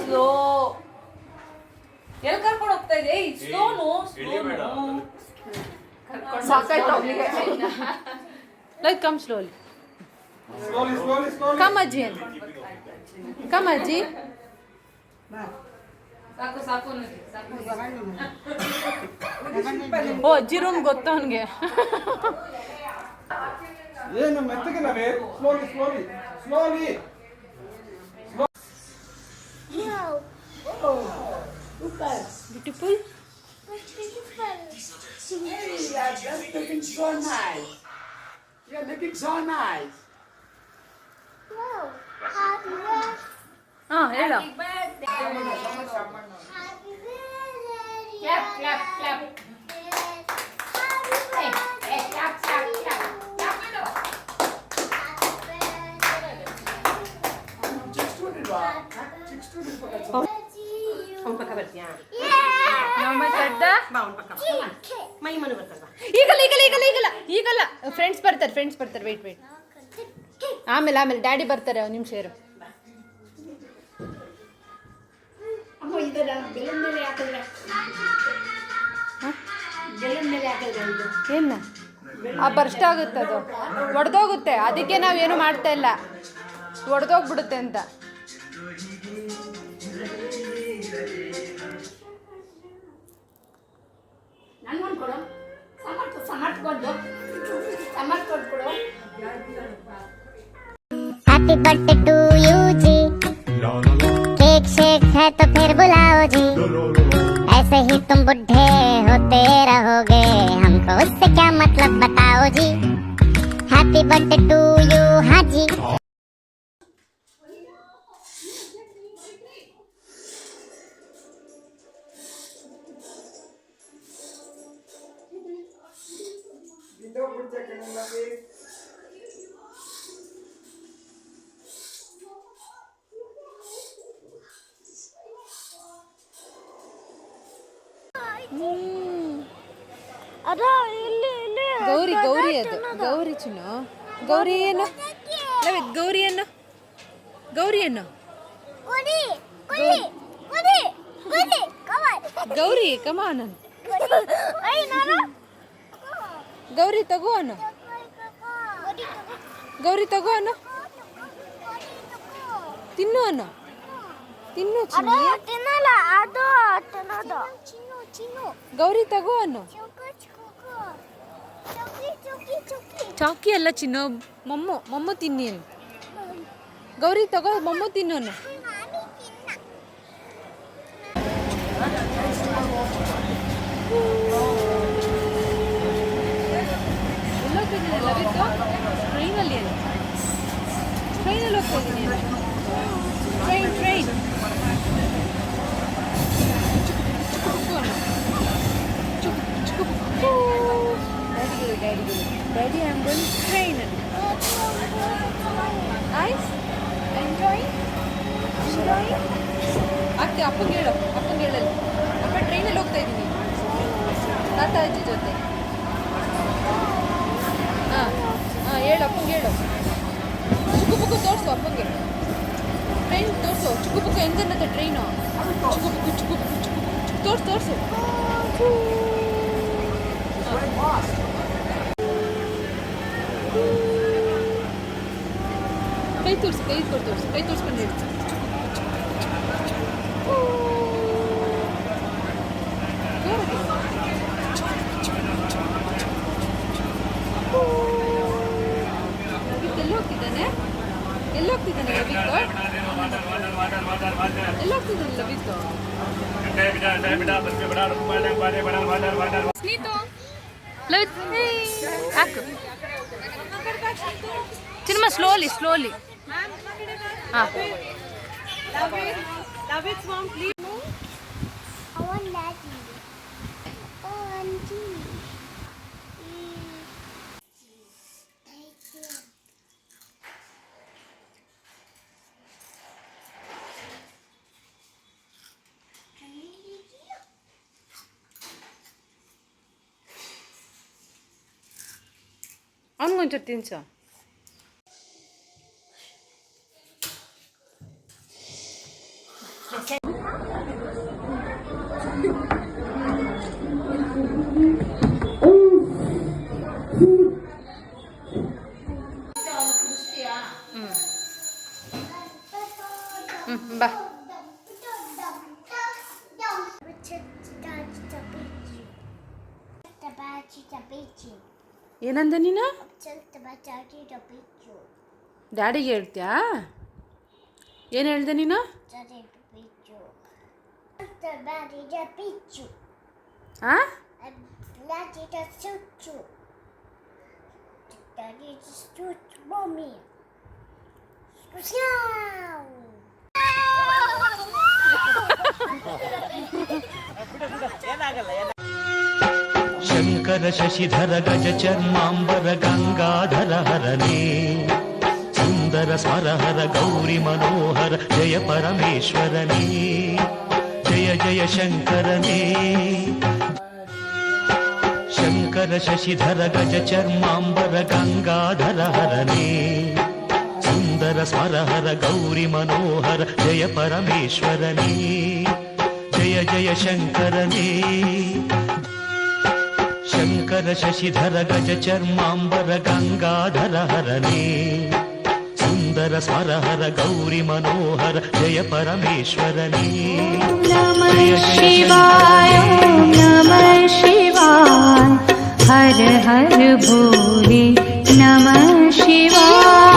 Slow ಎಲ್ಲಿ ಕರ್ಕೊಂಡು ಹೋಗ್ತಾ ಇದೆ ಸ್ಲೋನು ಲೈಕ್ ಕಮ್ ಸ್ಲೋಲಿ ಕಮ್ ಅಜ್ಜಿ ಅಂತ ಕಮ್ ಅಜ್ಜಿ ಸಾಕು ಸಾಕು ಓ ಅಜ್ಜಿ ರೂಮ್ ಗೊತ್ತ ಅವನಿಗೆ ಏನು ಮೆತ್ತಗಿಲ್ಲವೇ slowly slowly slowly beautiful You are just looking so nice. You are looking so nice. Wow. Happy birthday. ಹಾ ಹೇಳು Happy birthday. Clap clap clap ಈಗಲ್ಲ ಫ್ರೆಂಡ್ಸ್ ಬರ್ತಾರೆ ವೇಟ್ ಆಮೇಲೆ ಡ್ಯಾಡಿ ಬರ್ತಾರೆ ಒಂದು ನಿಮಿಷ ಇರು ಏನ ಬರ್ಸ್ಟ್ ಆಗುತ್ತೆ ಅದು ಒಡೆದೋಗುತ್ತೆ ಅದಕ್ಕೆ ನಾವೇನು ಮಾಡ್ತಾ ಇಲ್ಲ ಒಡೆದೋಗ್ಬಿಡುತ್ತೆ ಅಂತ Happy birthday to you ji cake shake है तो फिर बुलाओ जी ऐसे ही तुम बुढ़े होते रहोगे हमको उससे क्या मतलब बताओ जी हैप्पी बर्थडे टू यू हाँ जी ಗೌರಿ ಅದು ಗೌರಿ ಚಿನ್ನು ಗೌರಿ ಏನು ಗೌರಿ ಕಮಾನ್ ಗೌರಿ ತಗೋ ಅನ್ನು ತಿನ್ನು ಅನ್ನು ತಿನ್ನು ತಿನ್ನಲ್ಲ ಅದು ತಿನ್ನೋದು ಗೌರಿ ತಗೋ ಅನ್ನು ಚಾಕಿ ಅಲ್ಲ ಚಿನ್ನು ಮೊಮ್ಮು ತಿನ್ನಿ ಗೌರಿ ತಗೋ ಮೊಮ್ಮು ತಿನ್ನೋನು ಟ್ರೈನಲ್ಲಿ ಹೋಗ್ತಾ ಇದ್ದೀನಿ train Daddy, I'm going to train. Nice? Enjoying? ಆಗ್ತಿ ಅಪ್ಪಂಗೆ ಹೇಳಲ್ಲ ಅಪ್ಪ ಟ್ರೈನಲ್ಲಿ ಹೋಗ್ತಾ ಇದ್ದೀನಿ ತಾತ ಅಜ್ಜಿ ಜೊತೆ ಹಾಂ ಹೇಳು ಅಪ್ಪಂಗೆ ಹೇಳು ಚುಕ್ಕುಬುಕ್ಕು ತೋರಿಸು ಅಪ್ಪಂಗೆ ಟ್ರೈನ್ ತೋರಿಸು ಚುಕ್ಕುಬುಕ್ಕು ಹೆಂಗನ್ನತ್ತೆ ಟ್ರೈನು ಚುಕ್ಕುಬುಕ್ಕು ತೋರಿಸು ಕೈ ತೋರಿಸ್ಕೊಂಡು ಹೇಳಿ ಎಲ್ಲಿ ಹೋಗ್ತಿದ್ದಾನೆ ಚಿನ್ಮ ಸ್ಲೋಲಿ ಹಾಂ ಅವನಿಗೊಂಚೂರು ತಿನ್ಸು ಬಾ. ಏನಂದೆ ನೀನು? ಡ್ಯಾಡಿಗೆ ಹೇಳ್ತೀಯಾ? ಏನು ಹೇಳ್ದೆ ನೀನು? ಆ? ಶಂಕರ ಶಶಿಧರ ಗಜ ಚರ್ಮಾಂಬರ ಗಂಗಾಧರ ಹರನೇ ಸುಂದರ ಸ್ವರಹರ ಗೌರಿ ಮನೋಹರ ಜಯ ಪರಮೇಶ್ವರನೇ ಜಯ ಜಯ ಶಂಕರನೇ ಶಂಕರ ಶಶಿಧರ ಗಜ ಚರ್ಮಾಂಬರ ಗಂಗಾಧರ ಹರನೇ ಸುಂದರ ಸ್ವರಹರ ಗೌರಿ ಮನೋಹರ ಜಯ ಪರಮೇಶ್ವರನೇ ಜಯ ಜಯ ಶಂಕರನೇ ಶಂಕರ ಶಶಿಧರ ಗಜ ಚರ್ಮಾಂಬರ ಗಂಗಾಧರ ಹರನೇ ಸುಂದರ ಸ್ವರಹರ ಗೌರಿ ಮನೋಹರ ಜಯ ಪರಮೇಶ್ವರನೇ ನಮಃ ಶಿವಾಯ ನಮಃ ಶಿವಾಯ ಹರ ಹರ ಭೋಲೆ ನಮಃ ಶಿವಾಯ